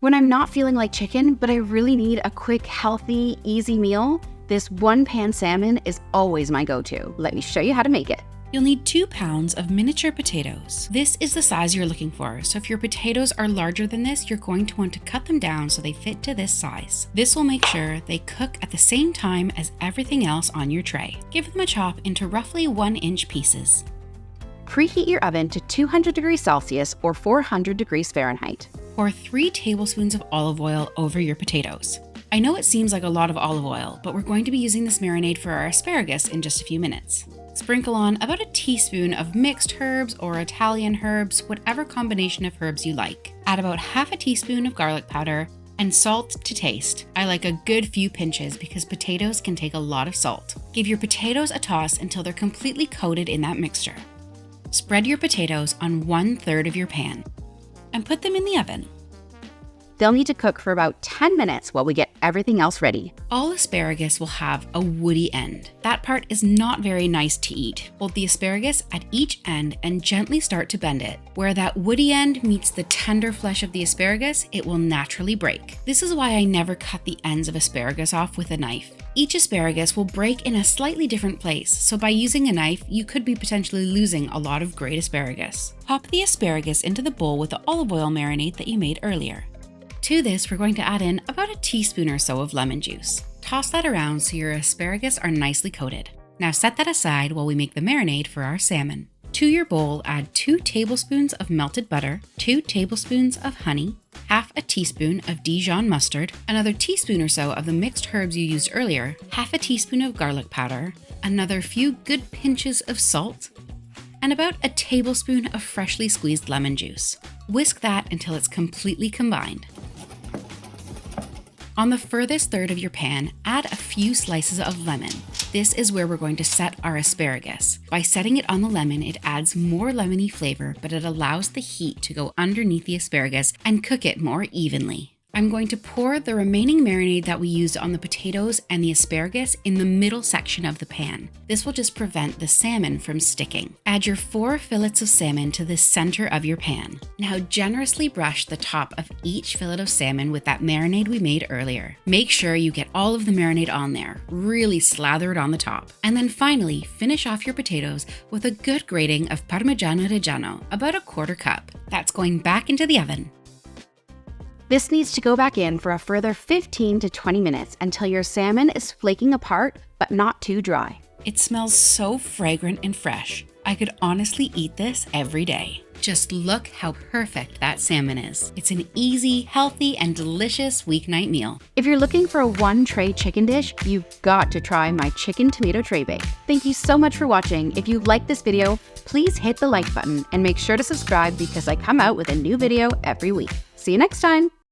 When I'm not feeling like chicken, but I really need a quick, healthy, easy meal, this one-pan salmon is always my go-to. Let me show you how to make it. You'll need 2 pounds of miniature potatoes. This is the size you're looking for, so if your potatoes are larger than this, you're going to want to cut them down so they fit to this size. This will make sure they cook at the same time as everything else on your tray. Give them a chop into roughly 1-inch pieces. Preheat your oven to 200 degrees Celsius or 400 degrees Fahrenheit. Pour 3 tablespoons of olive oil over your potatoes. I know it seems like a lot of olive oil, but we're going to be using this marinade for our asparagus in just a few minutes. Sprinkle on about a teaspoon of mixed herbs or Italian herbs, whatever combination of herbs you like. Add about half a teaspoon of garlic powder and salt to taste. I like a good few pinches because potatoes can take a lot of salt. Give your potatoes a toss until they're completely coated in that mixture. Spread your potatoes on 1/3 of your pan and put them in the oven. They'll need to cook for about 10 minutes while we get everything else ready. All asparagus will have a woody end. That part is not very nice to eat. Hold the asparagus at each end and gently start to bend it. Where that woody end meets the tender flesh of the asparagus, it will naturally break. This is why I never cut the ends of asparagus off with a knife. Each asparagus will break in a slightly different place, so by using a knife, you could be potentially losing a lot of great asparagus. Pop the asparagus into the bowl with the olive oil marinade that you made earlier. To this, we're going to add in about a teaspoon or so of lemon juice. Toss that around so your asparagus are nicely coated. Now set that aside while we make the marinade for our salmon. To your bowl, add 2 tablespoons of melted butter, 2 tablespoons of honey, half a teaspoon of Dijon mustard, another teaspoon or so of the mixed herbs you used earlier, half a teaspoon of garlic powder, another few good pinches of salt, and about a tablespoon of freshly squeezed lemon juice. Whisk that until it's completely combined. On the furthest third of your pan, add a few slices of lemon. This is where we're going to set our asparagus. By setting it on the lemon, it adds more lemony flavor, but it allows the heat to go underneath the asparagus and cook it more evenly. I'm going to pour the remaining marinade that we used on the potatoes and the asparagus in the middle section of the pan. This will just prevent the salmon from sticking. Add your 4 fillets of salmon to the center of your pan. Now generously brush the top of each fillet of salmon with that marinade we made earlier. Make sure you get all of the marinade on there, really slather it on the top. And then finally, finish off your potatoes with a good grating of parmigiano reggiano, about a 1/4 cup. That's going back into the oven. This needs to go back in for a further 15 to 20 minutes until your salmon is flaking apart, but not too dry. It smells so fragrant and fresh. I could honestly eat this every day. Just look how perfect that salmon is. It's an easy, healthy, and delicious weeknight meal. If you're looking for a one-tray chicken dish, you've got to try my chicken tomato tray bake. Thank you so much for watching. If you liked this video, please hit the like button and make sure to subscribe because I come out with a new video every week. See you next time.